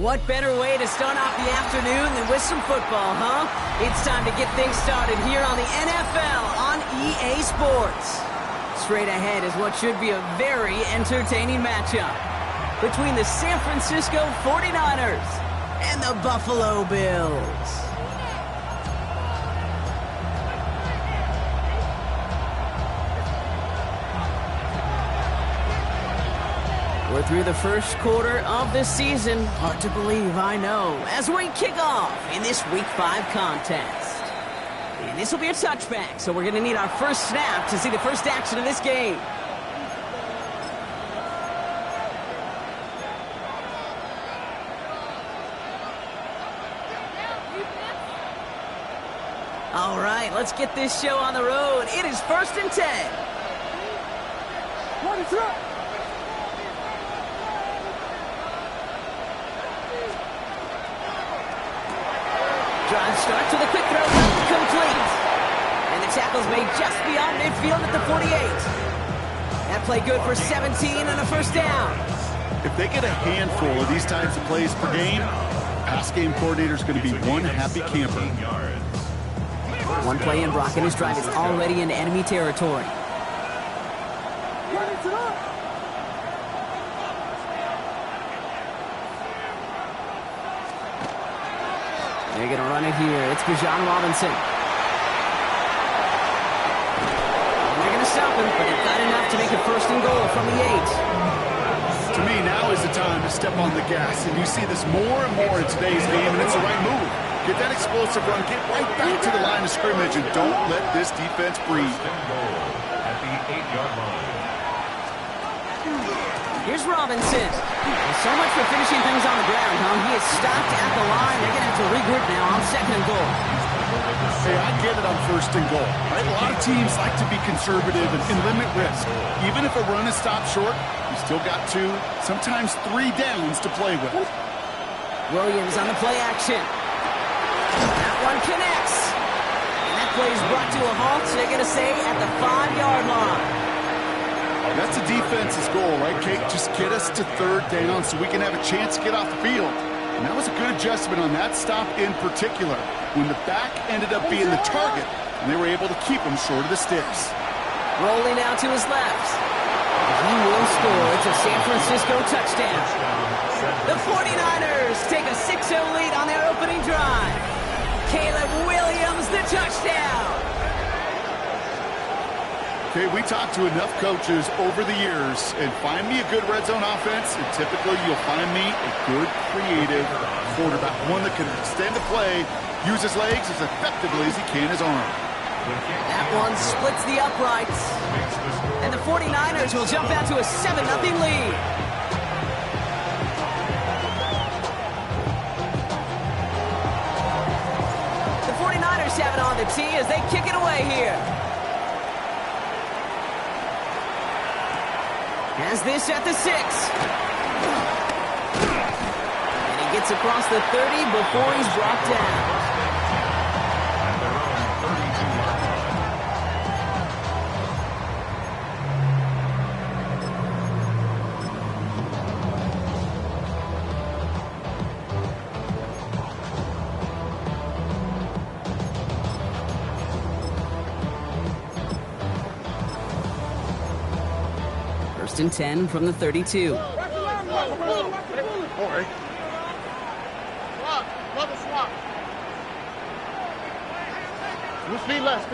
What better way to start off the afternoon than with some football, huh? It's time to get things started here on the NFL on EA Sports. Straight ahead is what should be a very entertaining matchup between the San Francisco 49ers and the Buffalo Bills. We're through the first quarter of the season. Hard to believe, I know, as we kick off in this Week 5 contest. And this will be a touchback, so we're going to need our first snap to see the first action of this game. All right, let's get this show on the road. It is 1st and 10. What is up? Drive starts with a quick throw, complete. And the tackle's made just beyond midfield at the 48. That play good for 17 and a first down. If they get a handful of these types of plays per game, pass game coordinator's going to be one happy camper. One play in, Brock, and his drive is already into enemy territory. They're going to run it here. It's Bijan Robinson. And they're going to stop him, but they've got enough to make it 1st and goal from the 8. To me, now is the time to step on the gas, and you see this more and more in today's game, and it's the right move. Get that explosive run, get right back to the line of scrimmage, and don't let this defense breathe. At the 8-yard line. Here's Robinson. Well, so much for finishing things on the ground, huh? He is stopped at the line. They're going to have to regroup now on 2nd and goal. Hey, I get it on 1st and goal. Right? A lot of teams like to be conservative and limit risk. Even if a run is stopped short, you still got 2, sometimes 3 downs to play with. Williams on the play action. That one connects. And that play is brought to a halt, so they're going to say at the 5-yard line. That's the defense's goal, right, Kate? Just get us to 3rd down so we can have a chance to get off the field. And that was a good adjustment on that stop in particular, when the back ended up being the target, and they were able to keep him short of the sticks. Rolling out to his left. He will score. It's a San Francisco touchdown. The 49ers take a 6-0 lead on their opening drive. Caleb Williams, the touchdown. Okay, we talked to enough coaches over the years, and find me a good red zone offense, and typically you'll find me a good, creative quarterback, one that can extend the play, use his legs as effectively as he can his arm. That one splits the uprights, and the 49ers will jump out to a 7-0 lead. The 49ers have it on the tee as they kick it away here. Has this at the 6. And he gets across the 30 before he's brought down. At their own 32-yard First and 10 from the 32. All right. Swap. Speed left.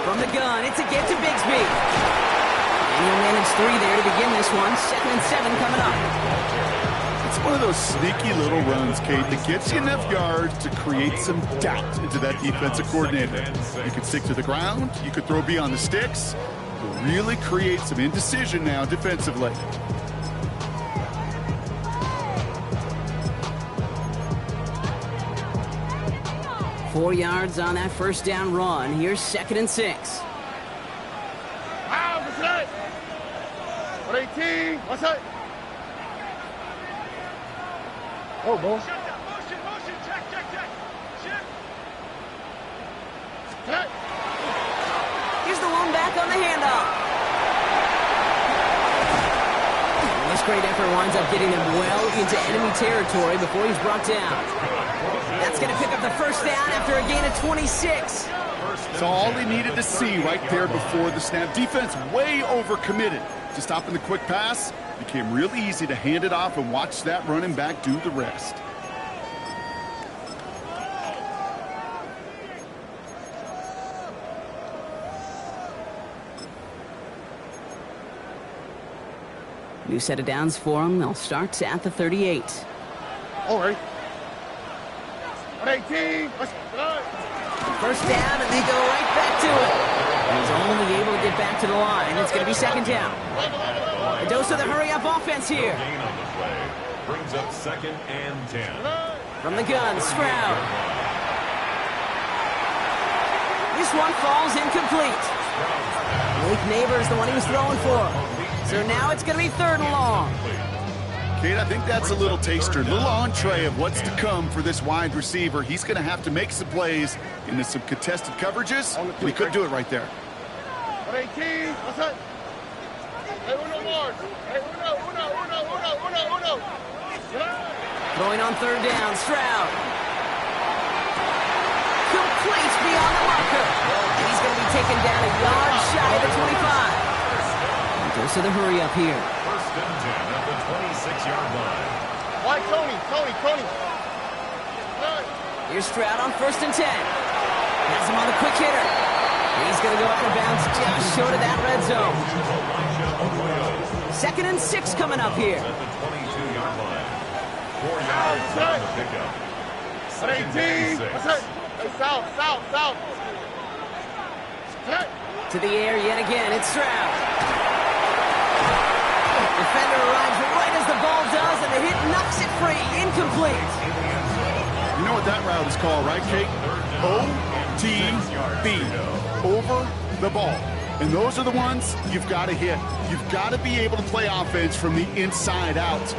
From the gun, it's a get to Bigsby. And he'll manage 3 there to begin this one. 2nd and 7 coming up. It's one of those sneaky little runs, Kate, that gets you enough yards to create some doubt into that defensive coordinator. You could stick to the ground, you could throw beyond the sticks, really create some indecision now defensively. Four yards on that first down run. Here's 2nd and 6. What's that? 118. What's that? Oh, boy. Motion, check. Here's the lone back back on the handoff. And this great effort winds up getting him well into enemy territory before he's brought down. That's going to pick up the first down after a gain of 26. So all he needed to see right there before the snap. Defense way overcommitted to stopping the quick pass. Became real easy to hand it off and watch that running back do the rest. New set of downs for them. They'll start at the 38. All right. 18. First down, and they go right back to it. He's only able to get back to the line. It's going to be second down. A dose of the hurry-up offense here. Gain on the play. Brings up 2nd and 10. From the gun, Stroud. This one falls incomplete. Malik Neighbors, the one he was throwing for. So now it's going to be 3rd and long. Kate, I think that's a little taster, a little entree of what's to come for this wide receiver. He's going to have to make some plays into some contested coverages, and he couldn't do it right there. 18. What's that? Hey, uno more. Hey, uno. Throwing on 3rd down, Stroud. Complete beyond the marker. And he's going to be taken down a yard shy of the 25. Dose of the hurry up here. 1st and 10 at the 26-yard line. Why, Tony? Here's Stroud on 1st and 10. Has him on the quick hitter. He's going to go up and bounce just short of that red zone. 2nd and 6 coming up here. At the 22-yard line. 4 yards on the pickup. 18. What's that? Hey, south. Hey. To the air yet again. It's Stroud. Defender arrives right as the ball does, and the hit knocks it free. Incomplete. You know what that route is called, right, Kate? OTB. Over the ball. And those are the ones you've got to hit. You've got to be able to play offense from the inside out.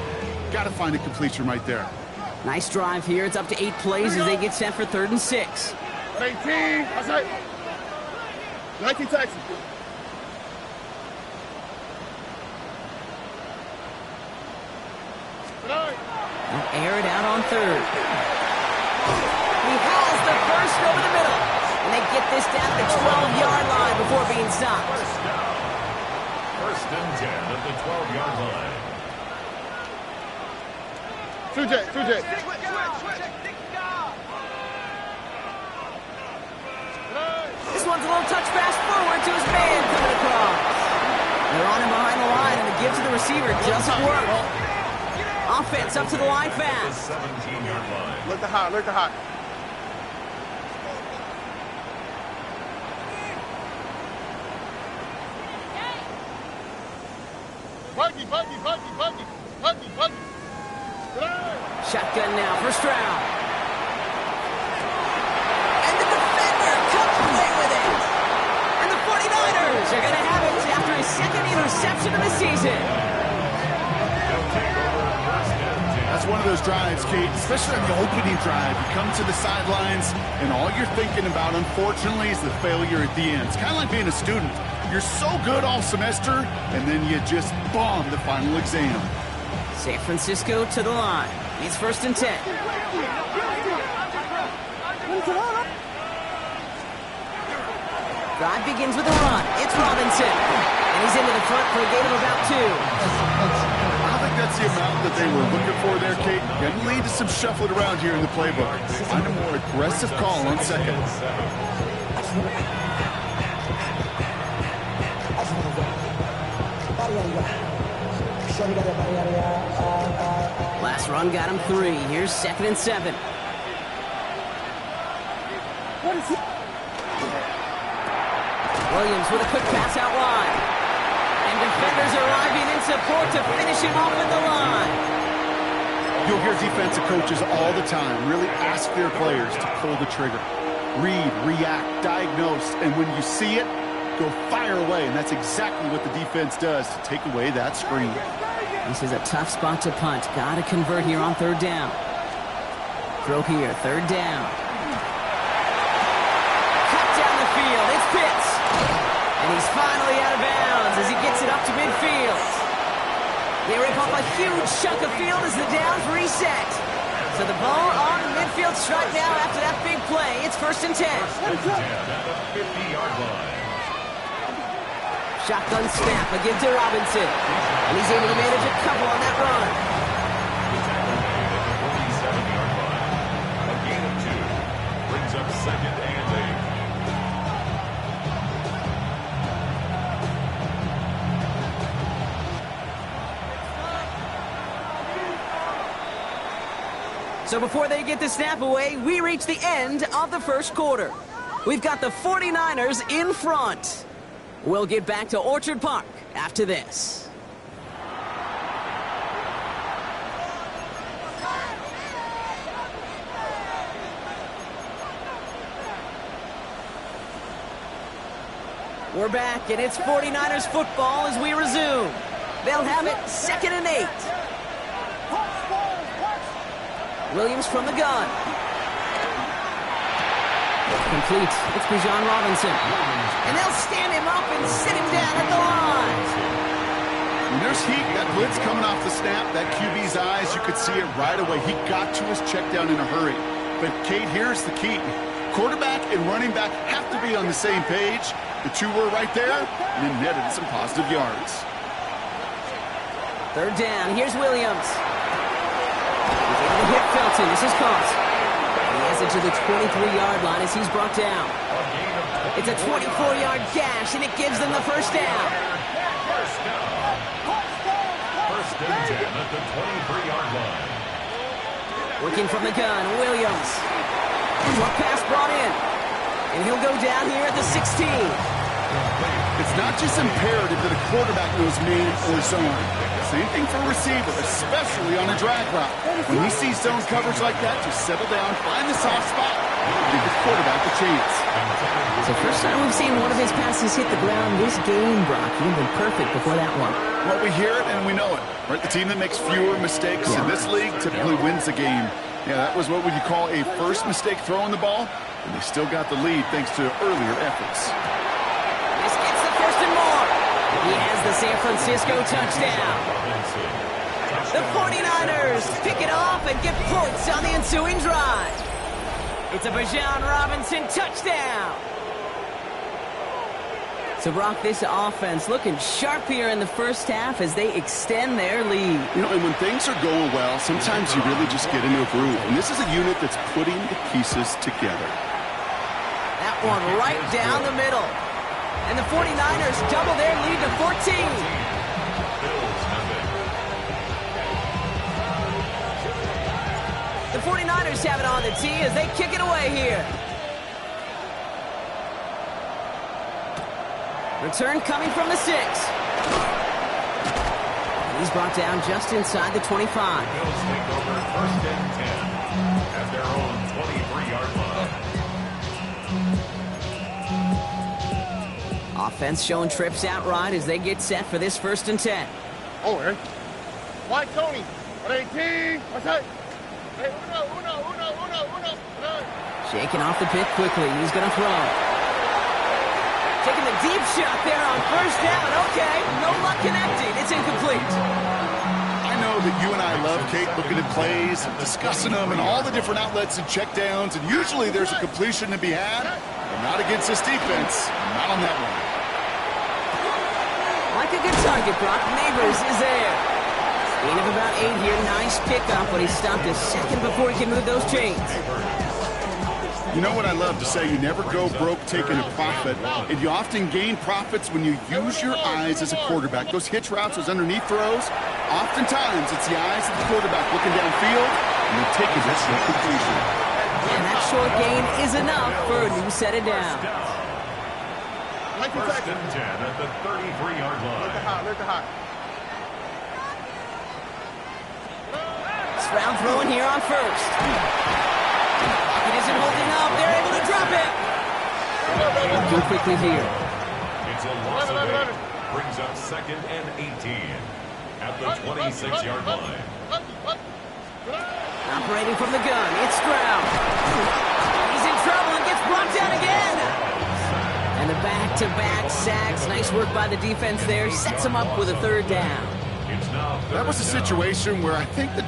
Got to find a completion right there. Nice drive here. It's up to 8 plays as they get set for 3rd and 6. 18. What's that? 19 Texas. They'll air it out on 3rd. He has the first over the middle. And they get this down to the 12-yard line before being stopped. 1st and 10 at the 12-yard line. 2J. This one's a little touch pass forward to his man coming across. They're on him behind the line, and the give to the receiver doesn't work. Offense up to the line fast. 17-yard line. Look the hot. Buggy. Shotgun now for Stroud. And the defender comes away with it. And the 49ers are going to have it after his 2nd interception of the season. That's one of those drives, Kate, especially on the opening drive. You come to the sidelines, and all you're thinking about, unfortunately, is the failure at the end. It's kind of like being a student. You're so good all semester, and then you just bomb the final exam. San Francisco to the line. He's 1st and 10. Drive begins with a run. It's Robinson. And he's into the front for a gain of about 2. I don't think that's the amount that they were looking for there, Kate. Going to lead to some shuffling around here in the playbook. Find a more aggressive call on 2nd. Last run got him 3. Here's 2nd and 7. Williams with a quick pass out wide. And defenders arriving in support to finish him off at the line. You'll hear defensive coaches all the time really ask their players to pull the trigger. Read, react, diagnose, and when you see it, go fire away. And that's exactly what the defense does to take away that screen. This is a tough spot to punt. Got to convert here on 3rd down. Throw here, 3rd down. Cut down the field. It's Pitts. And he's finally out of bounds as he gets it up to midfield. They rip off a huge chunk of field as the downs reset. So the ball on the midfield stripe now after that big play. It's 1st and 10. At the 50-yard line. Shotgun snap again to Robinson. And he's able to manage a couple on that run. The tackle made at the 47-yard line. A gain of 2. Brings up 2nd and 8. So before they get the snap away, we reach the end of the first quarter. We've got the 49ers in front. We'll get back to Orchard Park after this. We're back, and it's 49ers football as we resume. They'll have it 2nd and 8. Williams from the gun. Complete. It's Bijan Robinson. And they'll stand him up and sit him down at the line. When there's heat, that blitz coming off the snap, that QB's eyes, you could see it right away. He got to his check down in a hurry. But, Kate, here's the key. Quarterback and running back have to be on the same page. The two were right there, and then netted some positive yards. 3rd down. Here's Williams. He's able to hit Felton. This is caught. He has it to the 23-yard line as he's brought down. It's a 24-yard gash, and it gives them the 1st down. First and 10 at the 23-yard line. Working from the gun, Williams. Short pass brought in. And he'll go down here at the 16. It's not just imperative that a quarterback knows man or zone. Same thing for a receiver, especially on a drag route. When he sees zone coverage like that, just settle down, find the soft spot, and give his quarterback a chance. It's the first time we've seen one of his passes hit the ground this game, Brock. He'd been perfect before that one. Well, we hear it and we know it. Right? The team that makes fewer mistakes in this league typically wins the game. Yeah, that was what would you call a first mistake throwing the ball, and they still got the lead thanks to earlier efforts. This gets the 1st and more. He has the San Francisco touchdown. The 49ers pick it off and get points on the ensuing drive. It's a Bijan Robinson touchdown. So, Brock, this offense looking sharp here in the first half as they extend their lead. You know, and when things are going well, sometimes you really just get into a groove. And this is a unit that's putting the pieces together. That one right down the middle. And the 49ers double their lead to 14. The 49ers have it on the tee as they kick it away here. Return coming from the 6. He's brought down just inside the 25. Bills take over 1st and 10 at their own 23-yard line. Offense showing trips out right as they get set for this 1st and 10. Oh, Eric. White Tony. 18. What's that? Hey, uno. Shaking off the pick quickly. He's going to throw. Taking the deep shot there on 1st down. Okay, no luck connected. It's incomplete. I know that you and I love, Kate, looking at plays, discussing them, and all the different outlets and checkdowns, and usually there's a completion to be had, but not against this defense. Not on that one. Like a good target, Brock. Neighbors is there. Gain of about 8 here. Nice pickup, but he stopped a second before he can move those chains. You know what I love to say? You never go broke taking a profit, and you often gain profits when you use your eyes as a quarterback. Those hitch routes, those underneath throws, oftentimes it's the eyes of the quarterback looking downfield, and you're taking that short completion. And that short gain is enough for a new set of downs. 1st and 10 at the 33-yard line. Look at hot. Stroud throwing here on 1st. It isn't holding up. They're able to drop it. Go quickly here. It's a loss of 8. Brings up 2nd and 18 at the 26-yard line. Operating from the gun, it's Stroud. He's in trouble and gets brought down again. And the Back-to-back sacks. Nice work by the defense there. Sets him up with a third down. That was a situation where I think the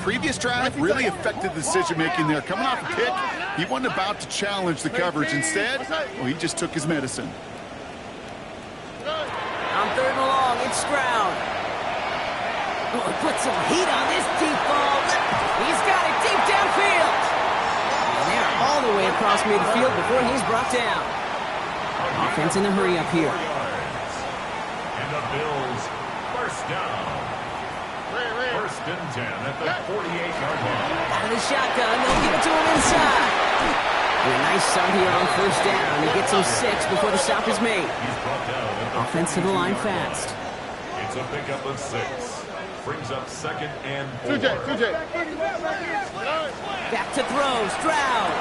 previous drive, really affected the decision-making there. Coming off a pick, he wasn't about to challenge the coverage. Instead, well, he just took his medicine. On third and long, it's Stroud. Oh, put some heat on this deep ball. He's got it deep downfield. And they're all the way across midfield before he's brought down. Offense in a hurry up here. And the Bills first down. First and 10 at the 48-yard line. Out of the shotgun, they'll give it to him inside. And a nice start here on first down. He gets him 6 before the stop is made. He's brought down at the Offense to the line fast. It's a pickup of 6. Brings up second and 4. Back to throw, Stroud.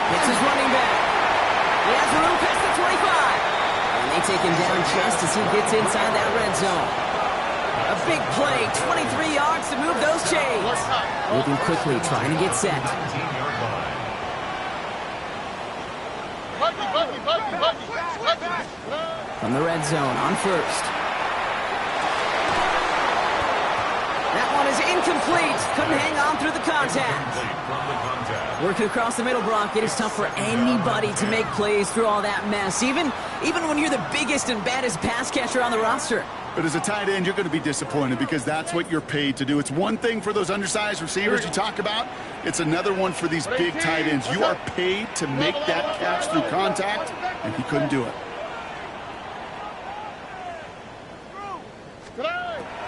Gets his running back. He has room past the 25. And they take him down just as he gets inside that red zone. A big play, 23 yards to move those chains. Moving quickly, trying to get set. 19-yard line. From the red zone on first. That one is incomplete. Couldn't hang on through the contact. From the contact. Working across the middle, Brock. It is tough for anybody to make plays through all that mess, even when you're the biggest and baddest pass catcher on the roster. But as a tight end, you're going to be disappointed because that's what you're paid to do. It's one thing for those undersized receivers you talk about. It's another one for these big tight ends. You are paid to make that catch through contact, and he couldn't do it.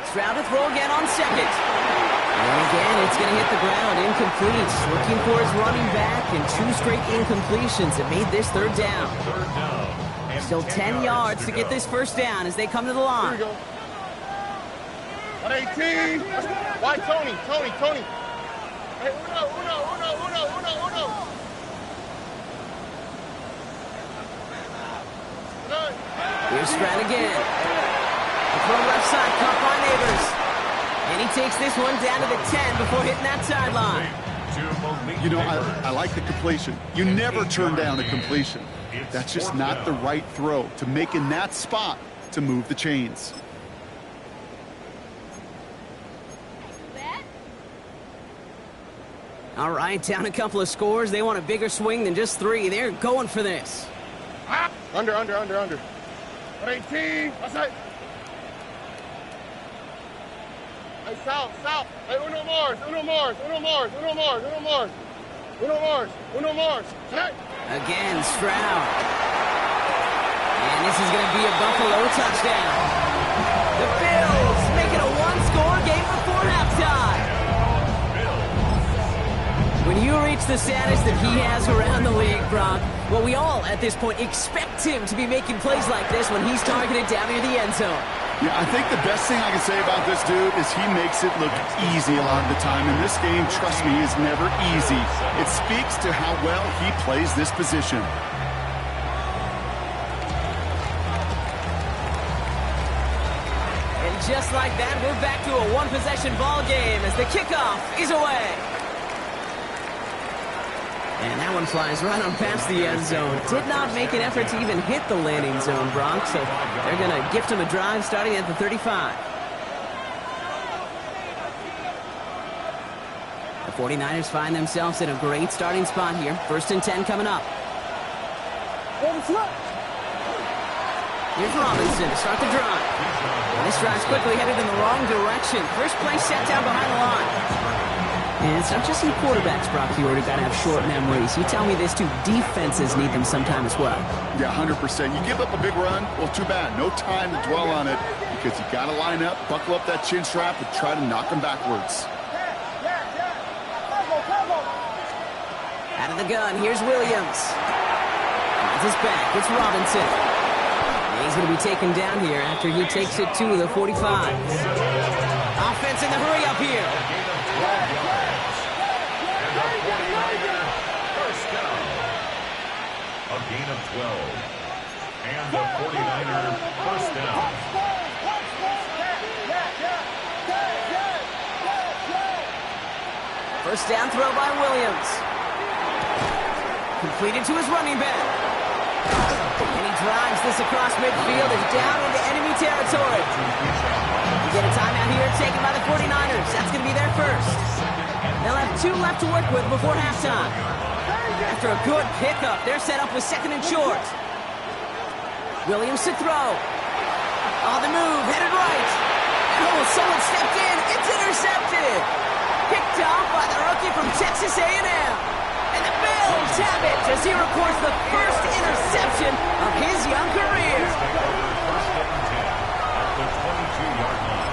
Stroud to throw again on second. And again, it's going to hit the ground. Incomplete. Looking for his running back, and 2 straight incompletions that made this third down. Third down. And Still 10 yards to get this first down as they come to the line. Here we go. 118. Why Tony? Hey, uno. Here's Stroud again. The throw left side, caught by Neighbors. And he takes this one down to the 10 before hitting that sideline. You know, I like the completion. You never turn down a completion. That's just not the right throw to make in that spot to move the chains. All right, down a couple of scores. They want a bigger swing than just 3. They're going for this. Under. 118. Outside. Hey, south. Hey, uno more. Tonight. Again, Stroud. And this is going to be a Buffalo touchdown. The Bills make it a 1-score game before halftime. When you reach the status that he has around the league, Brock, well, we all at this point expect him to be making plays like this when he's targeted down near the end zone. Yeah, I think the best thing I can say about this dude is he makes it look easy a lot of the time. And this game, trust me, is never easy. It speaks to how well he plays this position. And just like that, we're back to a 1-possession ball game as the kickoff is away. And that one flies right on past the end zone. Did not make an effort to even hit the landing zone, Brock, so they're going to gift him a drive starting at the 35. The 49ers find themselves in a great starting spot here. 1st and 10 coming up. Here's Robinson to start the drive. And this drive's quickly headed in the wrong direction. First play set down behind the line. And it's not just in quarterbacks, Brock, you already got to have short memories. You tell me this too, defenses need them sometime as well. Yeah, 100%. You give up a big run, well, too bad. No time to dwell on it because you got to line up, buckle up that chin strap, and try to knock them backwards. Out of the gun, here's Williams. Finds his back, it's Robinson. And he's going to be taken down here after he takes it to the 45. Offense in the hurry up here. A gain of 12. And the 49er first down. First down throw by Williams. Completed to his running back. drives this across midfield and down into enemy territory. You get a timeout here taken by the 49ers. That's going to be their first. They'll have 2 left to work with before halftime. After a good pickup, they're set up with second and short. Williams to throw. On the move, headed right. Oh, someone stepped in. It's intercepted. Picked off by the rookie from Texas A&M. And the Bills have it as he records the first interception of his young career. First and 10 at the 22-yard line.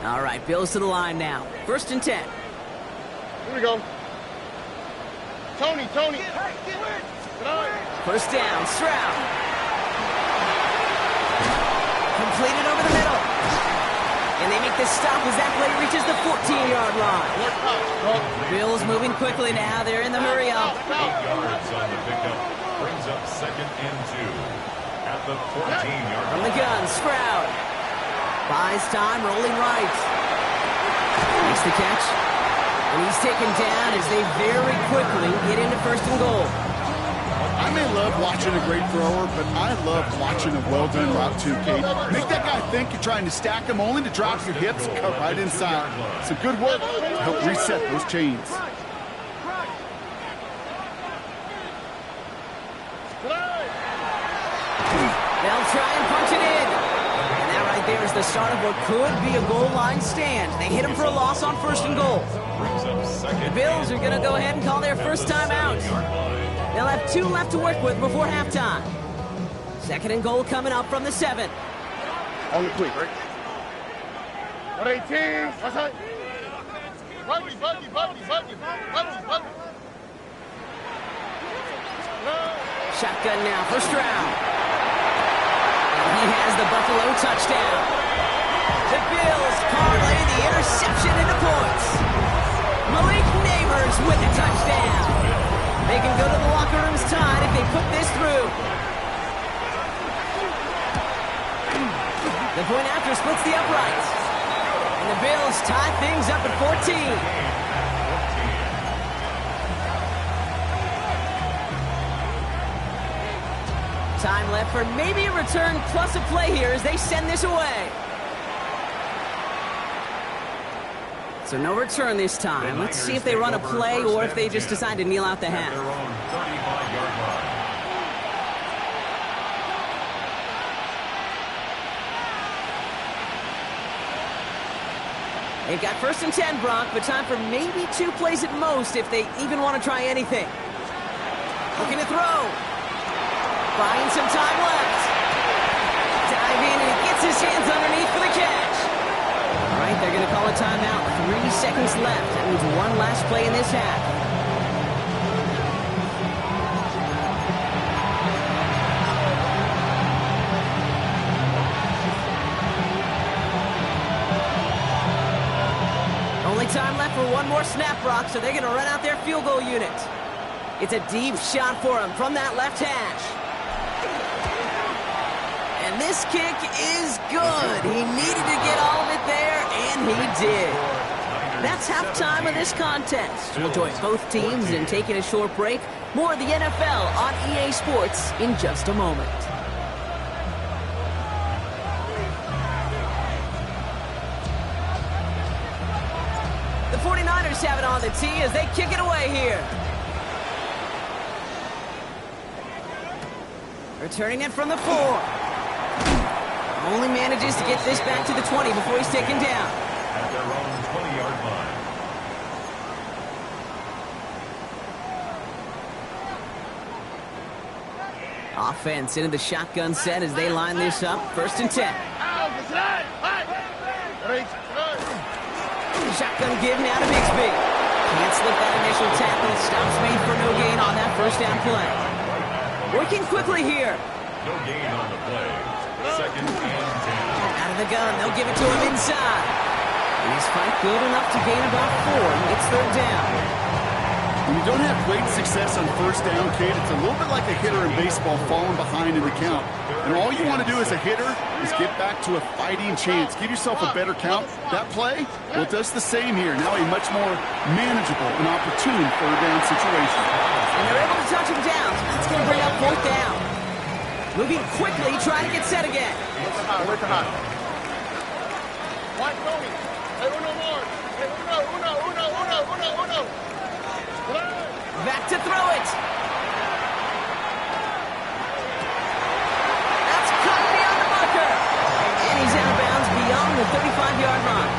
All right, Bills to the line now. First and 10. Here we go. Tony. First down, Stroud. Completed over the middle. And they make this stop as that play reaches the 14-yard line. Bills moving quickly now. They're in the hurry up. 8 yards on the pickup. Brings up second and 2 at the 14-yard From line. the gun, Stroud. Buys time, rolling right. Makes the catch. And he's taken down as they very quickly get into first and goal. I may love watching a great thrower, but I love watching a well-done route too, Kate. Make that guy think you're trying to stack him only to drop your hips and cut right inside. Some good work to help reset those chains. They'll try and punch it in. And that right there is the start of what could be a goal line stand. They hit him for a loss on first and goal. Brings up second. The Bills are going to go ahead and call their first time out. They'll have 2 left to work with before halftime. Second and goal coming up from the 7. On the quick, right? 118. What's that? Buggy. Shotgun now, first round. And he has the Buffalo touchdown. The Bills parlay the interception into points. Malik Neighbors with the touchdown. They can go to the locker rooms tied if they put this through. The point after splits the uprights. And the Bills tie things up at 14. Time left for maybe a return plus a play here as they send this away. So no return this time. Let's see if they run a play or if they just decide to kneel out the half. Their own 35-yard line. They've got first and 10, Brock, but time for maybe 2 plays at most if they even want to try anything. Looking to throw. Buying some time left. Dive in and he gets his hands underneath for the catch. All right, they're going to call a timeout. 3 seconds left. That means 1 last play in this half. Only time left for 1 more snap, Brock, so they're going to run out their field goal unit. It's a deep shot for him from that left hash. And this kick is good. He needed to get all of it there, and he did. That's halftime of this contest. We'll join both teams in taking a short break. More of the NFL on EA Sports in just a moment. The 49ers have it on the tee as they kick it away here. Returning it from the 4. Only manages to get this back to the 20 before he's taken down. At their own 20-yard line. Offense into the shotgun set as they line this up. First and 10. Shotgun give now to Bixby. Can't slip that initial tackle. Stops made for no gain on that first down play. Working quickly here. No gain on the play. Second and 10. Out of the gun, they'll give it to him inside. And he's fight good enough to gain about 4. He gets third down. When you don't have great success on first down, Kate, it's a little bit like a hitter in baseball falling behind in the count. And all you want to do as a hitter is get back to a fighting chance. Give yourself a better count. That play, well, it does the same here. Now a much more manageable and opportune third down situation. And they're able to touch him down. So that's going to bring up fourth down. Moving quickly, trying to get set again. Where's the hot? White Tony. Hey, uno more. Hey, uno. Back to throw it. That's cut beyond the marker. And he's out of bounds beyond the 35-yard line.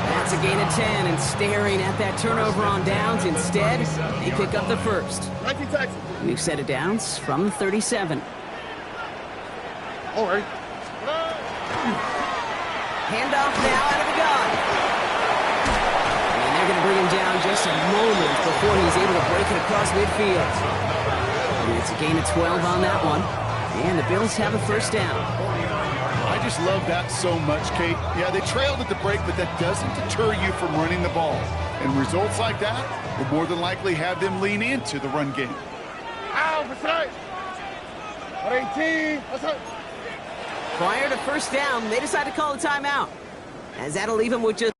That's a gain of 10, and staring at that turnover on downs instead, they pick up the first. New set of downs from the 37. All right. Handoff now out of the gun. And they're going to bring him down just a moment before he's able to break it across midfield. And it's a gain of 12 on that one. And the Bills have a first down. I just love that so much, Kate. Yeah, they trailed at the break, but that doesn't deter you from running the ball. And results like that will more than likely have them lean into the run game. Ow, that's right. 18. That's right. Prior to first down, they decide to call a timeout, as that'll leave him with just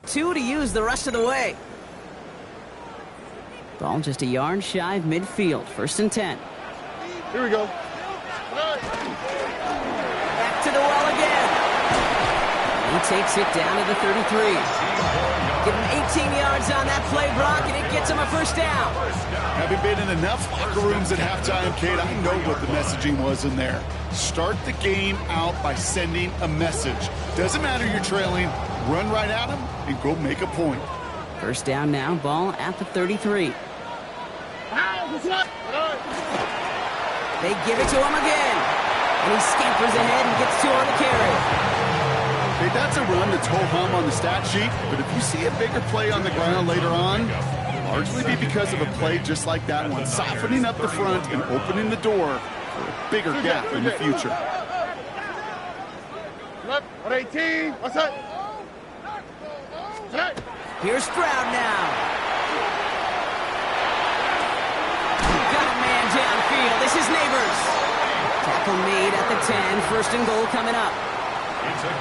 two to use the rest of the way. Ball just a yard shy of midfield. First and 10. Here we go. Back to the well again. He takes it down to the 33. Give him 18 yards on that play, Brock, and it gets him a first down. Having been in enough locker rooms at halftime, Kate, I know what the messaging was in there. Start the game out by sending a message. Doesn't matter you're trailing, run right at them and go make a point. First down now, ball at the 33. They give it to him again. And he scampers ahead and gets two on the carry. Hey, that's a run that's ho-hum on the stat sheet, but if you see a bigger play on the ground later on, it'll largely be because of a play just like that one, softening up the front and opening the door for a bigger gap in the future. 18. What's that? Here's Stroud now. Got a man downfield. This is Neighbors. Tackle made at the 10. First and goal coming up.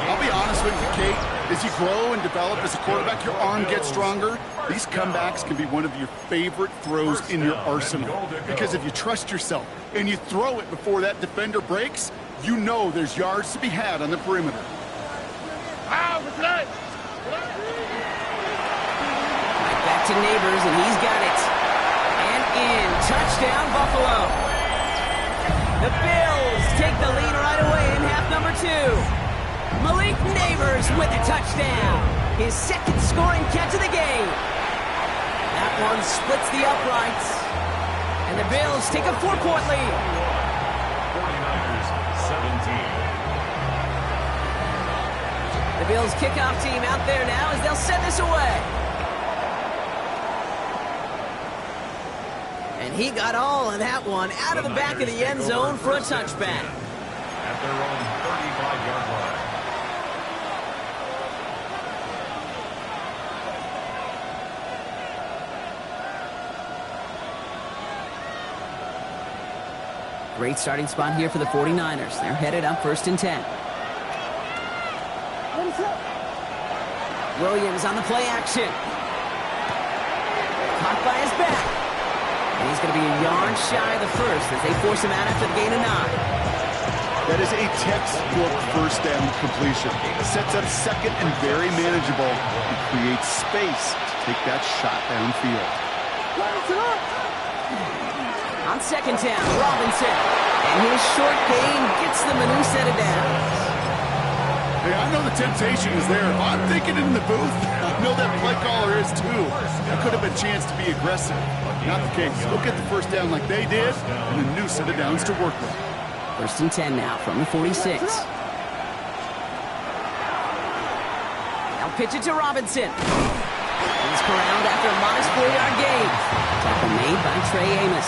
I'll be honest with you, Kate. As you grow and develop as a quarterback, your arm gets stronger. These comebacks can be one of your favorite throws in your arsenal. Because if you trust yourself and you throw it before that defender breaks, you know there's yards to be had on the perimeter. Right back to Neighbors, and he's got it. And in. Touchdown, Buffalo. The Bills take the lead right away in half number 2. Malik Neighbors with a touchdown. His second scoring catch of the game. That one splits the uprights. And the Bills take a 4-point lead. 49ers Bills kickoff team out there now as they'll send this away. And he got all of that one out of the back of the end zone for a touchback. At their own 35-yard line. Great starting spot here for the 49ers. They're headed up 1st and 10. Williams on the play action. Caught by his back. And he's going to be a yard shy of the first as they force him out after the gain of 9. That is a textbook first down completion. Sets up second and very manageable and creates space to take that shot downfield. On 2nd down, Robinson. And his short gain gets them a new set of downs. Hey, I know the temptation is there. If I'm thinking in the booth, I know that play caller is too. That could have been a chance to be aggressive. Not the case. Go get the first down like they did, and a new set of downs to work with. 1st and 10 now from the 46. Now pitch it to Robinson. He's corralled after a modest 4-yard gain. Tackle made by Trey Amos.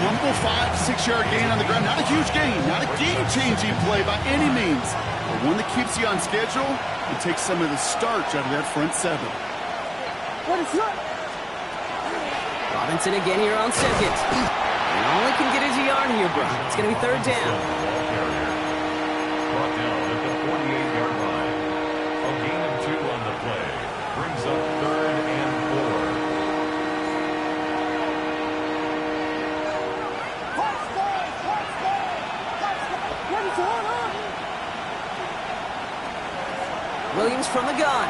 Humble 5-6-yard gain on the ground. Not a huge gain. Not a game-changing play by any means. But one that keeps you on schedule and takes some of the starch out of that front 7. Robinson again here on 2nd. And all he can get is a yard here, bro. It's going to be 3rd down. Brought down at the 48-yard line. A gain of 2 on the play. Brings up 3rd and 4. Williams from the gun.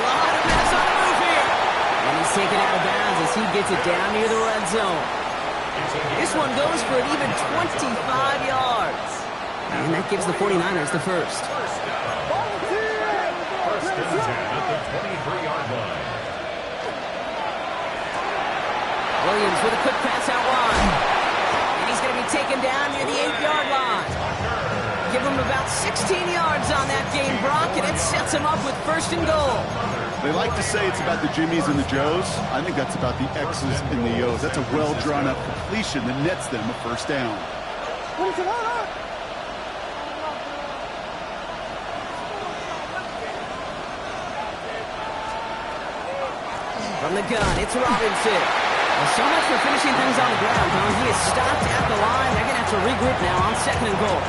Line of pass on the move here. And he's taken out of bounds as he gets it down near the red zone. This one goes for an even 25 yards. And that gives the 49ers the first. first and 10 at the 23-yard line. Williams with a quick pass out wide. And he's going to be taken down near the 8-yard line. Give him about 16 yards on that game, Brock, and it sets him up with 1st and goal. They like to say it's about the Jimmies and the Joes. I think that's about the X's and the O's. That's a well-drawn-up completion that nets them a 1st down. From the gun, it's Robinson. Well, so much for finishing things on the ground, huh? He is stopped at the line. They're going to have to regroup now on 2nd and goal.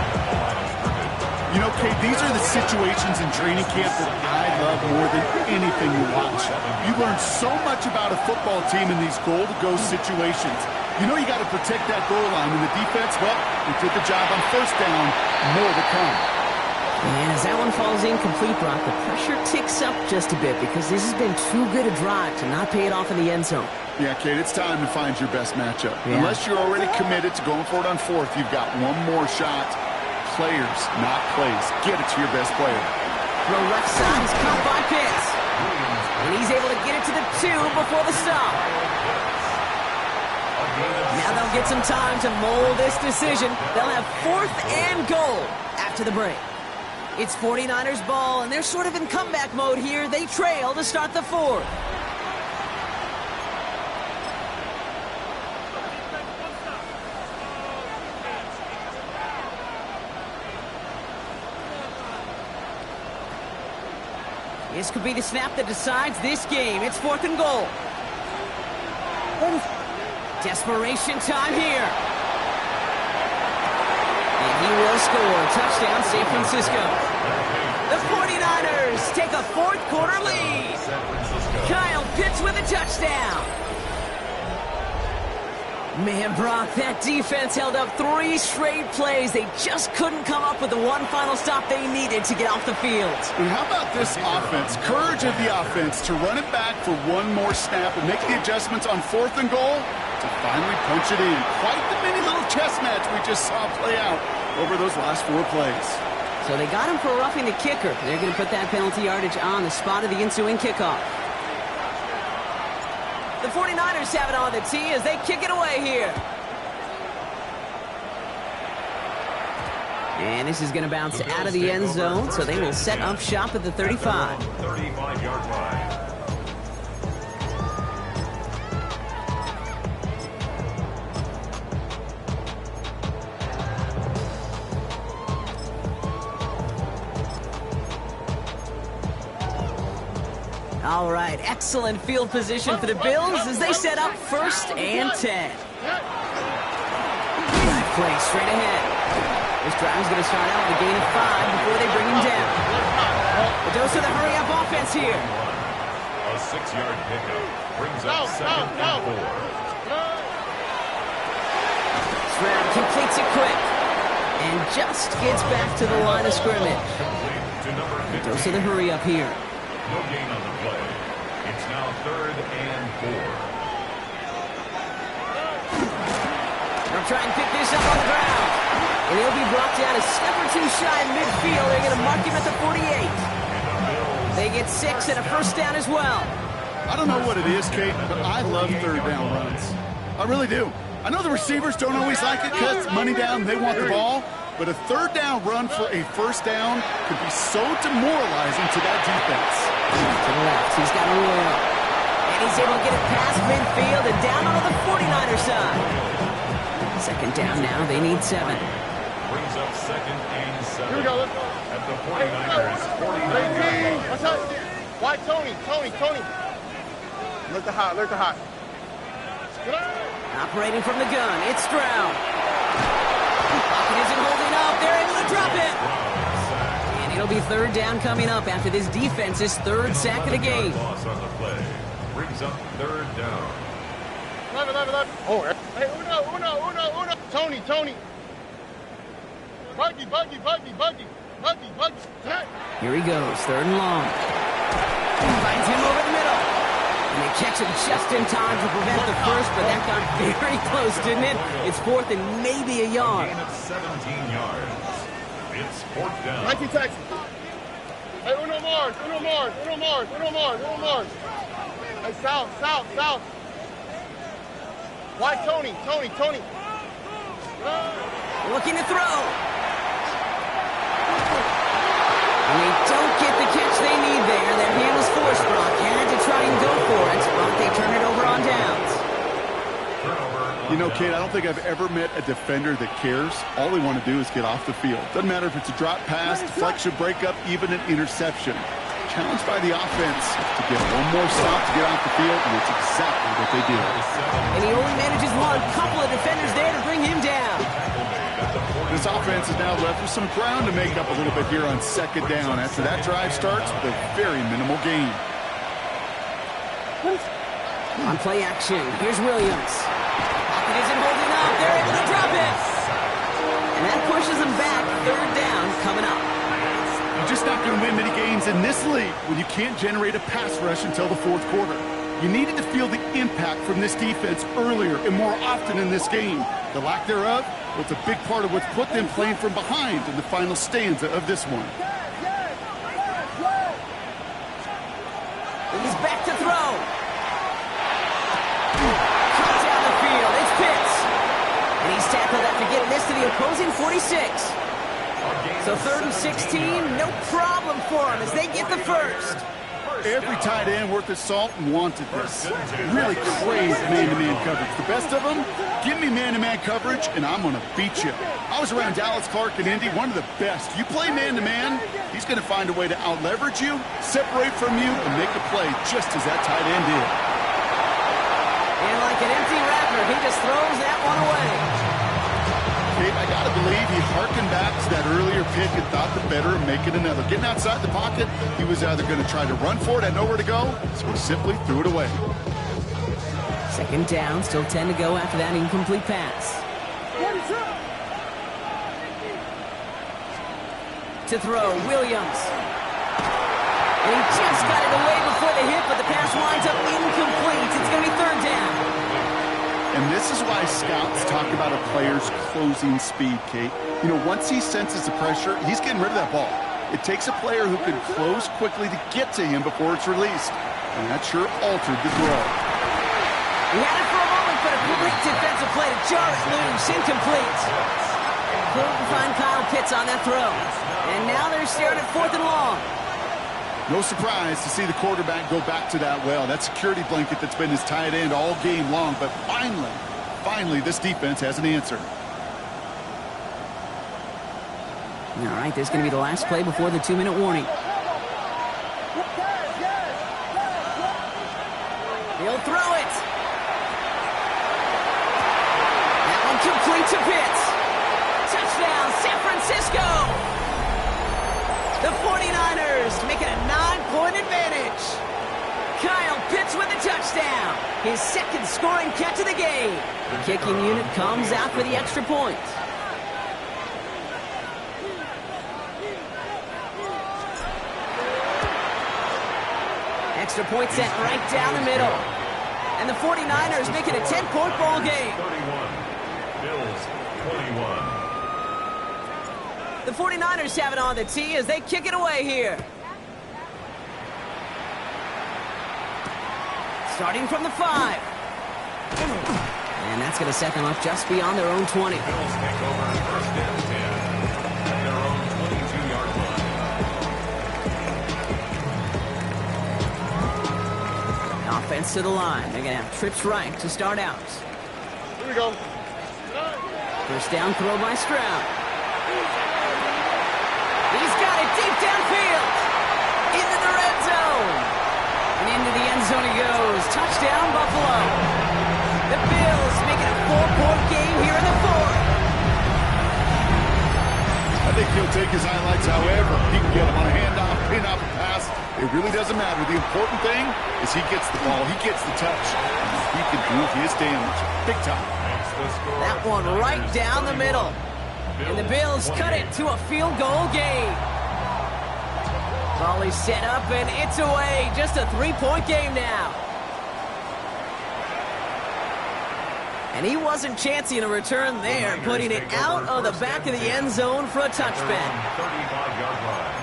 You know, Kate, these are the situations in training camp that I love more than anything you watch. You learn so much about a football team in these goal-to-go situations. You know you got to protect that goal line, and the defense, well, they did the job on 1st down. More to come. And as that one falls incomplete, Brock, the pressure ticks up just a bit because this has been too good a drive to not pay it off in the end zone. Yeah, Kate, it's time to find your best matchup. Yeah. Unless you're already committed to going for it on 4th, you've got one more shot. Players, not plays. Get it to your best player. Throw left side is caught by Pitts. And he's able to get it to the 2 before the stop. Now they'll get some time to mold this decision. They'll have 4th and goal after the break. It's 49ers ball, and they're sort of in comeback mode here. They trail to start the 4th. This could be the snap that decides this game. It's 4th and goal. Desperation time here. And he will score. Touchdown, San Francisco. The 49ers take a 4th quarter lead. Kyle Pitts with a touchdown. Man, Brock, that defense held up 3 straight plays. They just couldn't come up with the one final stop they needed to get off the field. And how about this offense? Courage of the offense to run it back for one more snap and make the adjustments on 4th and goal to finally punch it in. Quite the mini little chess match we just saw play out over those last 4 plays. So they got him for roughing the kicker. They're going to put that penalty yardage on the spot of the ensuing kickoff. The 49ers have it on the tee as they kick it away here. And this is going to bounce out of the end zone, so they will set up shop at the 35. 35-yard line. All right, excellent field position for the Bills as they set up 1st and 10. Right play straight ahead. This drive is going to start out with a gain of 5 before they bring him down. A dose of the hurry-up offense here. A 6-yard pickup brings up 2nd and 4. Stroud completes it quick and just gets back to the line of scrimmage. A dose of the hurry-up here. No gain on the play. It's now 3rd and 4. They'll try and pick this up on the ground. And he'll be brought down a step or 2 shy of midfield. They're going to mark him at the 48. They get 6 and a 1st down as well. I don't know what it is, Kate, but I love 3rd down runs. I really do. I know the receivers don't always like it because money down, they want the ball. But a 3rd down run for a 1st down could be so demoralizing to that defense. To the left, he's got a roll. And he's able to get it past midfield and down on the 49er side. 2nd down now, they need 7. Brings up 2nd and 7. Here we go, let's go. At the 49ers, 49-yard line. What's up? Why Tony? Look the hot. Operating from the gun, it's Stroud. Pocket isn't holding up, they're able to drop it. And it'll be 3rd down coming up after this defense's 3rd sack of the game. Loss on the play. Brings up 3rd down. 11. Oh, hey, Uno. Tony. Buggy. Here he goes, 3rd and long. Finds him over the middle. And they catch him just in time to prevent the first, but that got very close, didn't it? It's 4th and maybe a yard. Gain of 17 yards. It's 4th down. 19 Texas. Hey, Uno Mars. Hey, south. Why Tony? Looking to throw. And they don't get the catch they need there. Their hand was forced. Brock had to try and go for it, but they turn it over on downs. You know, Kate, I don't think I've ever met a defender that cares. All they want to do is get off the field. Doesn't matter if it's a drop pass, deflection, breakup, even an interception. Challenged by the offense to get one more stop to get off the field, and it's exactly what they did. And he only manages one. Couple of defenders there to bring him down. This offense is now left with some ground to make up a little bit here on 2nd down after that drive starts with a very minimal gain. On play action, here's Williams. Pocket isn't holding up. They're able to drop it. And that pushes them back. 3rd down coming up. You're just not going to win many games in this league when you can't generate a pass rush until the 4th quarter. You needed to feel the impact from this defense earlier and more often in this game. The lack thereof was a big part of what's put them playing from behind in the final stanza of this one. He's back to throw. Cuts down the field. It's Pitts. And he's tackled after getting this to the opposing 46. So 3rd and 16, no problem for him as they get the 1st. Every tight end worth his salt wanted this. Really crazed man-to-man coverage. The best of them, give me man-to-man coverage, and I'm going to beat you. I was around Dallas Clark and Indy, one of the best. You play man-to-man, he's going to find a way to out-leverage you, separate from you, and make a play just as that tight end did. And like an empty wrapper, he just throws that one away. Kate, I got to believe he harkened back to that earlier pick and thought the better of making another. Getting outside the pocket, he was either going to try to run for it, had nowhere to go, so he simply threw it away. 2nd down, still 10 to go after that incomplete pass. To throw, Williams. And he just got it away before the hit, but the pass winds up incomplete. It's going to be 3rd down. And this is why scouts talk about a player's closing speed, Kate. You know, once he senses the pressure, he's getting rid of that ball. It takes a player who can close quickly to get to him before it's released. And that sure altered the throw. He had it for a moment, but a great defensive play to jar it loose. Incomplete. Couldn't find Kyle Pitts on that throw. And now they're staring at 4th and long. No surprise to see the quarterback go back to that well. That security blanket that's been his tight end all game long. But finally, this defense has an answer. All right, this is going to be the last play before the 2-minute warning. He'll throw it. That one complete to Pitts. Touchdown, San Francisco. The 49ers make it a 9-point advantage. Kyle Pitts with a touchdown. His second scoring catch of the game. The kicking unit comes out for the extra point. Extra point sent right down the middle. And the 49ers make it a 10-point ball game. 31. Bills 21. The 49ers have it on the tee as they kick it away here. Starting from the 5. And that's going to set them up just beyond their own 20. Bills take over 1st and 10 at their own 22-yard line. Offense to the line. They're going to have trips right to start out. Here we go. First down throw by Stroud. He's got it deep downfield. Into the red zone. And into the end zone he goes. Touchdown, Buffalo. The Bills make it a 4-point game here in the 4th. I think he'll take his highlights however he can get them on a handoff, pin-off, pass. It really doesn't matter. The important thing is he gets the ball. He gets the touch. And he can do his damage. Big time. That one right down the middle. And the Bills cut it to a field goal game. Ball is set up and it's away. Just a 3-point game now. And he wasn't chancing a return there, putting it out of the back of the end zone for a touchback. 35-yard line.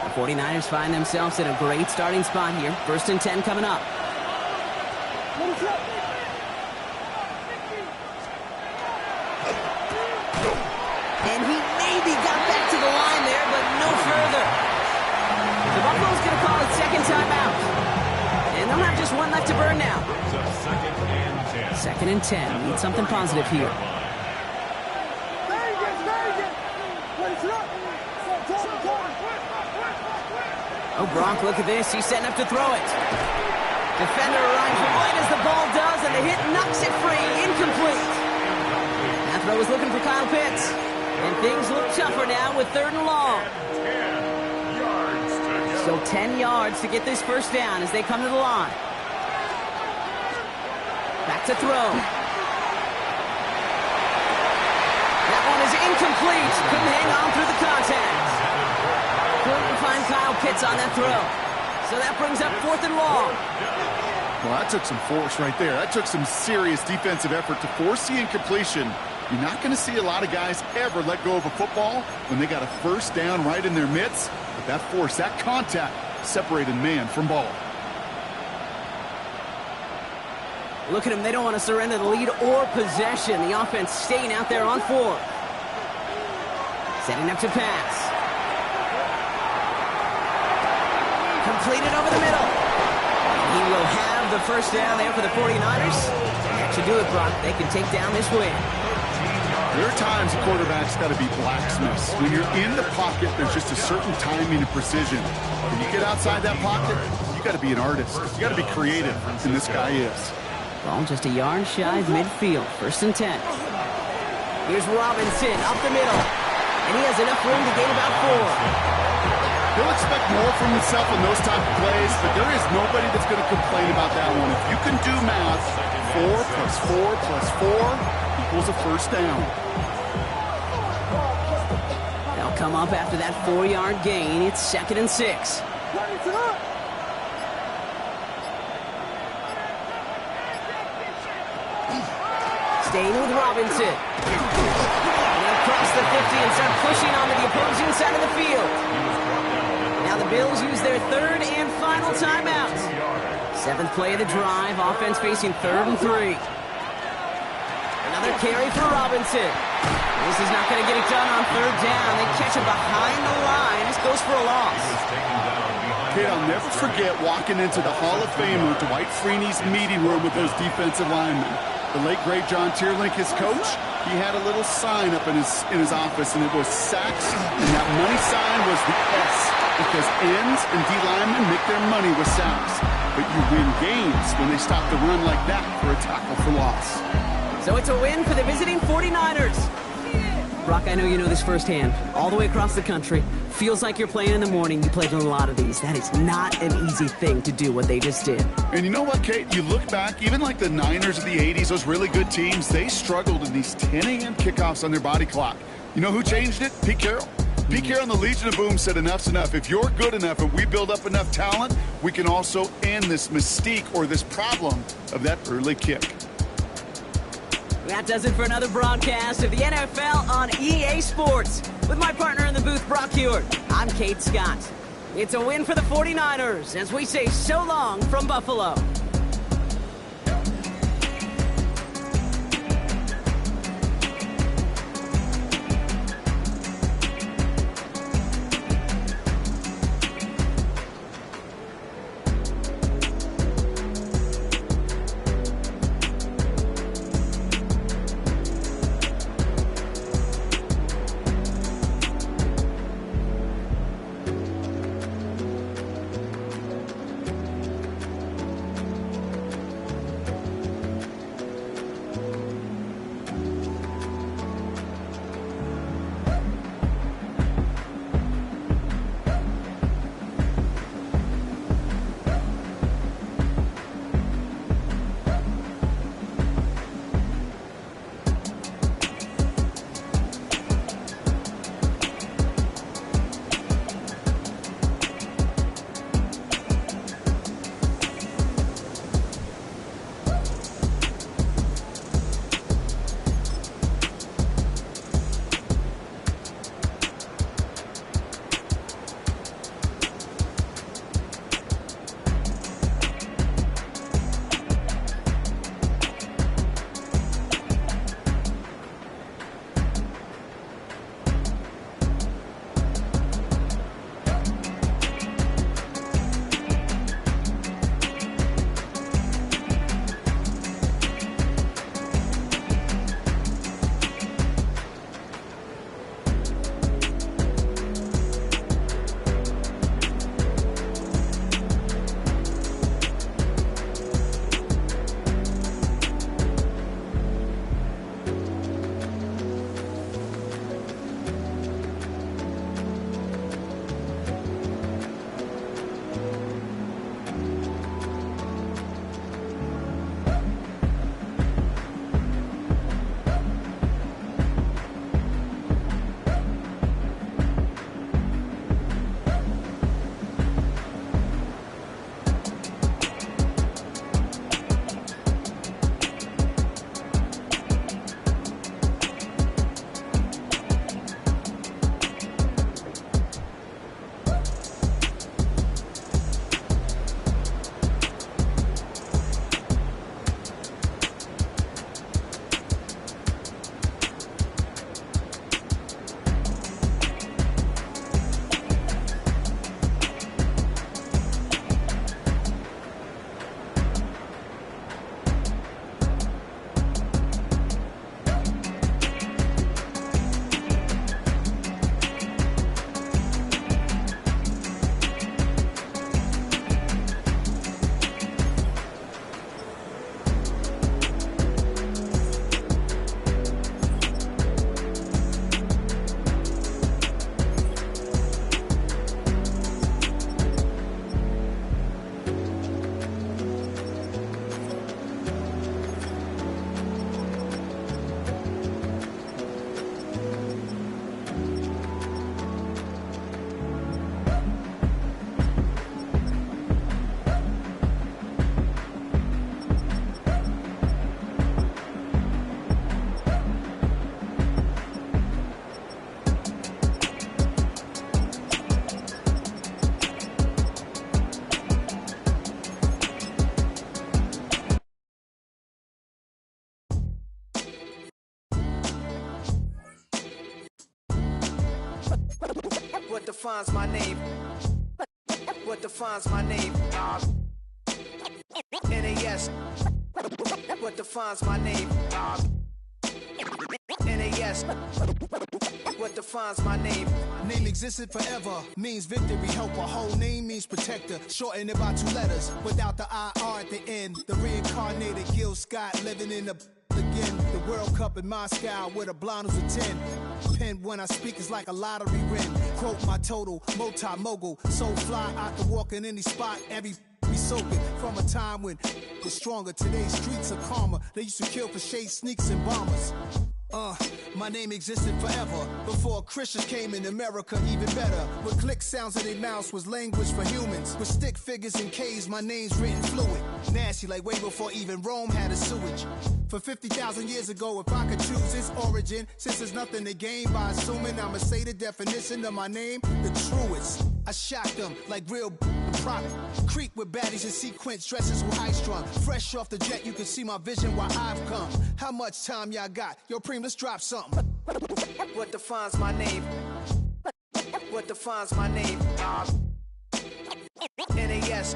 The 49ers find themselves in a great starting spot here. 1st and 10 coming up. And he maybe got back to the line there, but no further. The Buffalo's going to call it second timeout. And they'll have just one left to burn now. Second and 10. Need something positive here. Oh, Gronk, look at this. He's setting up to throw it. Defender arrives right as the ball does, and the hit knocks it free. Incomplete. That throw was looking for Kyle Pitts. And things look tougher now with 3rd and long. 10 yards to go. So 10 yards to get this first down as they come to the line. Back to throw. That one is incomplete. Couldn't hang on through the contact. Couldn't find Kyle Pitts on that throw. So that brings up 4th and long. Well, that took some force right there. That took some serious defensive effort to force the incompletion. You're not going to see a lot of guys ever let go of a football when they got a first down right in their midst. But that force, that contact, separated man from ball. Look at them. They don't want to surrender the lead or possession. The offense staying out there on 4. Setting up to pass. Completed over the middle. He will have the first down there for the 49ers. That should do it, Brock. They can take down this win. There are times a quarterback's got to be blacksmiths. When you're in the pocket, there's just a certain timing and precision. When you get outside that pocket, you got to be an artist. You got to be creative, and this guy is. Ball just a yard shy of midfield. 1st and 10. Here's Robinson up the middle. And he has enough room to gain about 4. He'll expect more from himself in those type of plays, but there is nobody that's going to complain about that one. If you can do math, 4 plus 4 plus 4 equals a first down. They'll come up after that 4-yard gain. It's 2nd and 6. Staying with Robinson. And across the 50 and start pushing onto the opposing side of the field. Now Now the Bills use their third and final timeout. 7th play of the drive. Offense facing 3rd and 3. Another carry for Robinson. This is not going to get it done on 3rd down. They catch him behind the line. This goes for a loss. Kate, I'll never forget walking into the Hall of Famer Dwight Freeney's meeting room with those defensive linemen. The late, great John Tierlink, his coach, he had a little sign up in his office, and it was sacks, and that money sign was the S, because ends and D linemen make their money with sacks. But you win games when they stop the run like that for a tackle for loss. So it's a win for the visiting 49ers. Brock, I know you know this firsthand. All the way across the country. Feels like you're playing in the morning. You played in a lot of these. That is not an easy thing to do, what they just did. And you know what, Kate? You look back, even like the Niners of the 80s, those really good teams, they struggled in these 10 a.m. kickoffs on their body clock. You know who changed it? Pete Carroll. Pete Carroll and the Legion of Boom said enough's enough. If you're good enough and we build up enough talent, we can also end this mystique or this problem of that early kick. That does it for another broadcast of the NFL on EA Sports. With my partner in the booth, Brock Huard, I'm Kate Scott. It's a win for the 49ers as we say so long from Buffalo. What defines my name? What defines my name? NAS. What defines my name? NAS. What defines my name? Name existed forever, means victory, helper. Whole name means protector, shorten it by 2 letters. Without the IR at the end, the reincarnated Gil Scott living in the again. The World Cup in Moscow with a blonde who's a 10. Pen when I speak is like a lottery win. Quote my total, multi-mogul. So fly, I can walk in any spot, every be soaking. From a time when was stronger, today's streets are calmer. They used to kill for shade sneaks and bombers. My name existed forever. Before Christians came in America, even better. With click sounds in their mouths was language for humans. With stick figures and K's, my name's written fluid. Nasty like way before even Rome had a sewage. For 50,000 years ago, if I could choose its origin, since there's nothing to gain by assuming, I'ma say the definition of my name, the truest. I shocked them like real prop. Creek with baddies in sequence, dresses with high strung. Fresh off the jet, you can see my vision where I've come. How much time y'all got? Yo, Preem, let's drop something. What defines my name? What defines my name? NAS.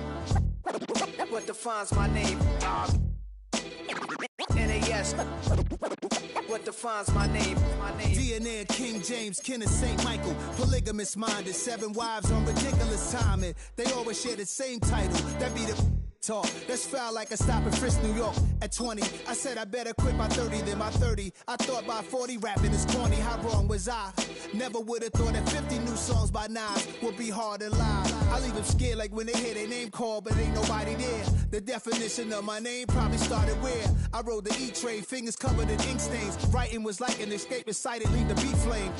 What defines my name? NAS. What defines my name? DNA of King James, kin of St. Michael. Polygamous minded, 7 wives on ridiculous timing. They always share the same title. That be the talk. That's foul like a stop in Frisk, New York. At 20, I said I better quit by 30 than by 30. I thought by 40 rapping is corny. How wrong was I? Never would have thought that 50 new songs by Nas would be hard to lie. I leave them scared like when they hear their name called, but ain't nobody there. The definition of my name probably started where I rode the E-train, fingers covered in ink stains. Writing was like an escape inside leave the beat flame.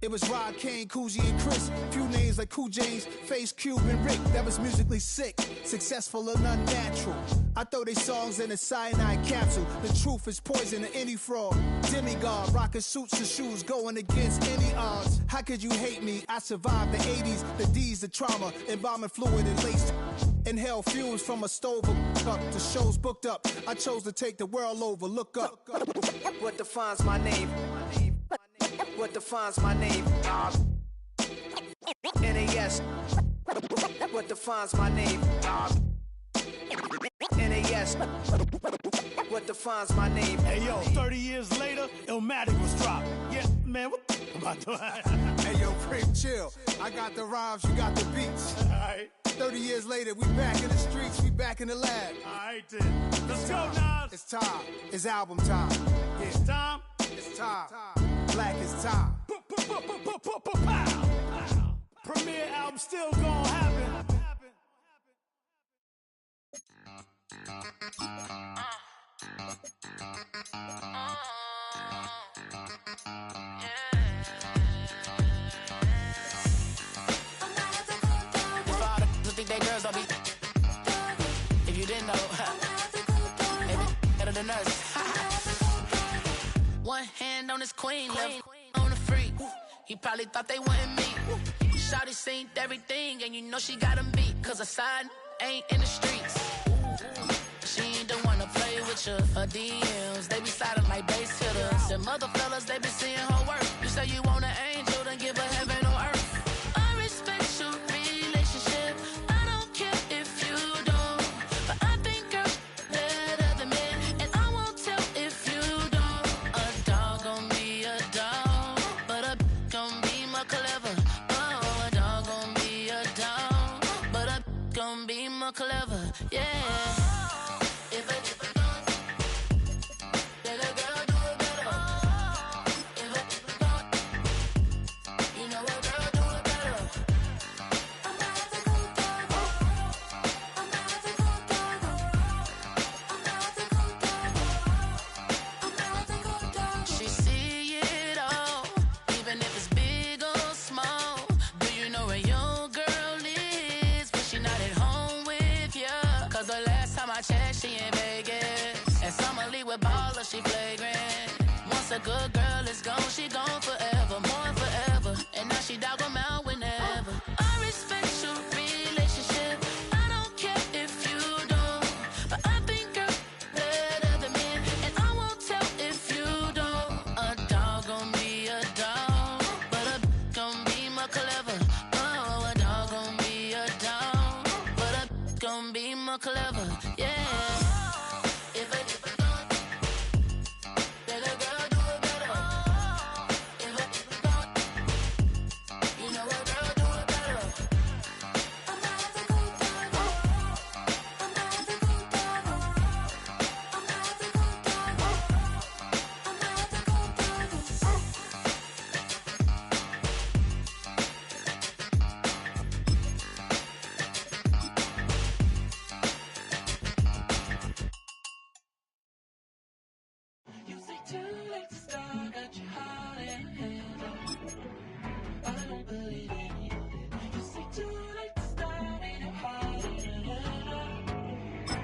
It was Rod Kane, Coogee, and Chris. Few names like Cool James, Face Cube, and Rick. That was musically sick, successful and unnatural. I throw they songs in a cyanide capsule. The truth is poison to any fraud. Demigod, rocking suits and shoes, going against any odds. How could you hate me? I survived the 80s, the D's, the trauma, embalming fluid and laced. Inhale fumes from a stove up. The show's booked up. I chose to take the world over. Look up. What defines my name? What defines my name? NAS. What defines my name? NAS. What defines my name? Hey yo, 30 years later, Illmatic was dropped. Yeah, man, what the am I doing? Hey yo, Preem, chill. I got the rhymes, you got the beats. Alright. 30 years later, we back in the streets, we back in the lab. Alright then. Let's go, Nas. It's time. It's album time. Yeah. It's time. It's time. Black is time. Premiere album still gonna happen. Think they girls don't be. If you didn't know, maybe better than us. One hand on his queen, left on the freak. He probably thought they wanted me. Shawty seen everything, and you know she got him beat. Cause her side ain't in the streets. She ain't the one to play with you. Her DMs, they be sliding like base hitters. And mother fellas, they be seeing her work. You say you want an angel, then give her heaven on earth. I respect your relationship. I don't care if you don't. But I think girls better than men. And I won't tell if you don't. A dog gon' be a dog, but a gon' be more clever. Oh, a dog gon' be a dog, but a gon' be more clever. Yeah. She in Vegas, and Summer Lee with baller, she flagrant. Once a good girl is gone, she gone forever, more forever. And now she dog 'em out whenever. I respect your relationship. I don't care if you don't, but I think girls better than men, and I won't tell if you don't. A dog gon' be a dog, but a gon' be more clever. more clever, yeah. If a girl do it better. If a you know a girl do it better. I'ma have to go down. I'ma have to go down. I'ma have to go down. I'ma have to go down. You say too late to start, got your heart in hand. I don't believe any of it. You say too late to start, ain't your heart in hand.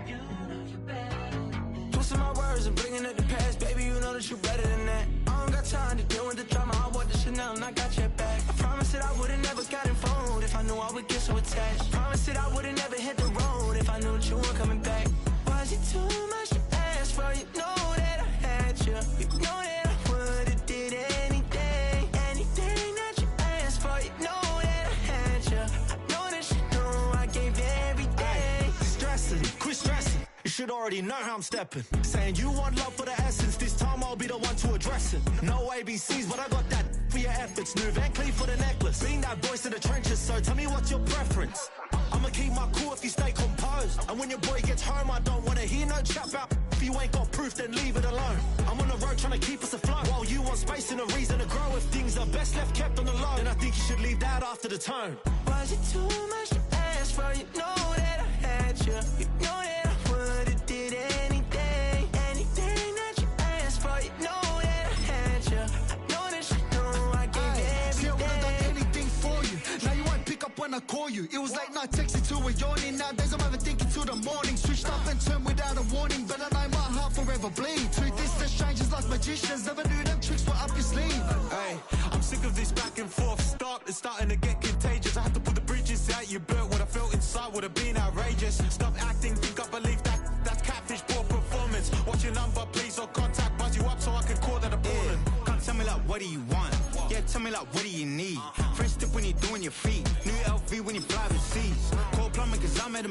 You know you're better than that. Twisting my words and bringing up the past, baby, you know that you're better than that. I don't got time to deal with the drama, I bought the Chanel and I got your back. I promised that I would've never gotten phone if I knew I would get so attached. Promised that I would've never hit the road if I knew that you weren't coming back. Was it too much to ask for? You know that I had you. You know that I would've did anything, anything that you asked for. You know that I had you. I know that you know I gave everything. Stressing, quit stressing. You should already know how I'm stepping. Saying you want love for the essence. This time I'll be the one to address it. No ABCs, but I got that for your efforts. New Van Cleef for the necklace. Being that voice in the trenches, so tell me what's your preference. I'ma keep my cool if you stay composed. And when your boy gets home, I don't wanna hear no chat about. If you ain't got proof, then leave it alone. I'm on the road trying to keep us afloat. While you want space and a reason to grow. If things are best left kept on the low, then I think you should leave that after the tone. Was it too much to ask for? You know that I had you. You know that I would've did anything, anything that you asked for. You know that I had you. I know that you know I gave everything. See, I would've done anything for you. Now you won't pick up when I call you. It was late night texting to a yawning. Nowadays I'm overthinking till the morning. Switched up and turned without a warning, but I know my heart forever bleed. Truth is, the strangers like magicians. Never knew them tricks were up your sleeve. Hey, I'm sick of this back and forth. It's starting to get contagious. I had to put the bridges out you built. What I felt inside would have been outrageous. Stop acting, think I believe that. That's catfish, poor performance. Watch your number, please, or contact. Buzz you up so I can call that a ballin'. Can't tell me like, what do you want? Yeah, tell me like, what do you need? Fresh tip when you're doing your feet. New LV when you fly overseas. Call plumbing cause I'm at a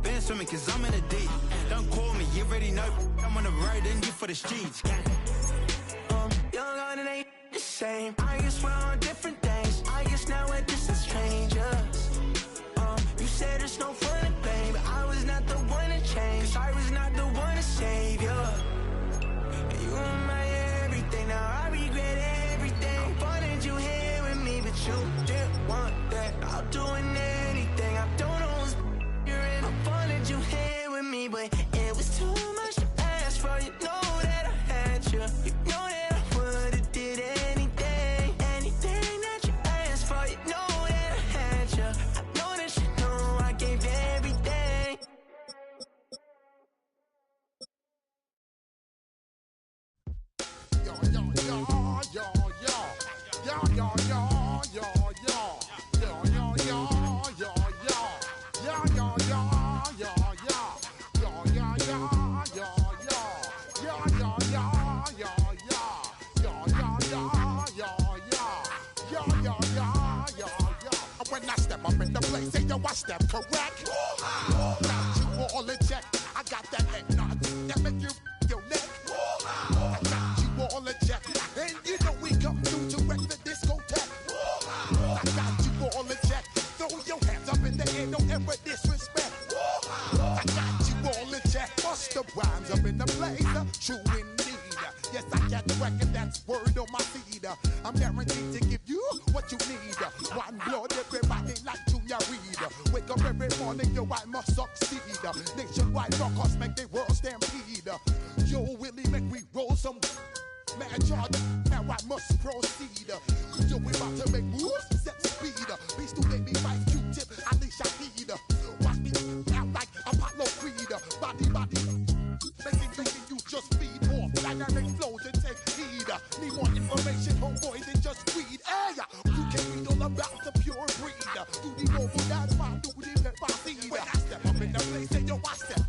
been swimming cause I'm in a deep. Don't call me, you already know. I'm on the road and you for the streets. Young on it ain't the same. I guess we're on different things. I guess now we're distant strangers. You said it's no fun to blame, but I was not the one to change. Cause I was not the one to save you. And you were my everything. Now I regret everything. I wanted you here with me, but you didn't want that. I'm doing anything. I don't know what's you're in. I wanted you here with me, but it was too much to ask for. You know that I had you. You know that I would've did anything, anything that you asked for. You know that I had you. I know that you know I gave everything. Yo, yo, yo, yo, yo. Yo, yo, yo, yo, yo. Yo, yo, yo, yo, yo. Yo, yo, yo, yo, yo. Yo, yo, yo, yo, yo. Yo, yo, yo, yo, yo. Yo, yo, yo, yo, yo. Yo, yo, yo, yo, yo. When I step up in the place, say yo, I step correct. Got you all in check. I got that head nod that make you your neck. I got you all in check. And you know we come through to wreck the discotheque. I got you all in check. Throw your hands up in the air, don't ever disrespect. I got you all in check. Bust the rhymes up in the place. True indeed. Yes, I got the record, that's word on my feed. I'm guaranteed to give you what you need. One blood, everybody like Junior Reed. Wake up every morning, yo, I must succeed. Nationwide rockers make the world stampede. Yo, Willie, make we roll some man Jordan. Now I must proceed. Yo, we about to make moves, set speed. Beast to make me fight Q-tip, Ali Shaheed. Watch me out like Apollo Creed. Body, making you just feed more. Dynamic flows and take heed. Need more information, homeboy, than just read. Hey, you can read all about the pure breed. Do the noble, that's my duty, let my seed. When I step up in the place, say yo, I step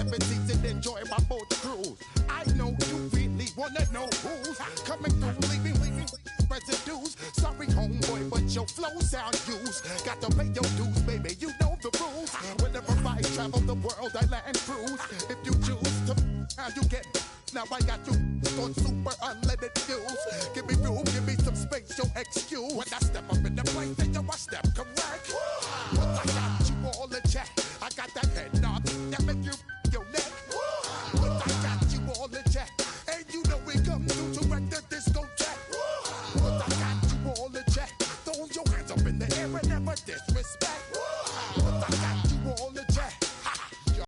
7 seats and enjoy my boat cruise. I know you really wanna know who's coming through, leaving residues. Sorry, homeboy, but your flow sound used. Got to pay your dues, baby, you know the rules. Whenever I travel the world, I land cruise. If you choose to, how you get. Now I got you on super unlimited views. Give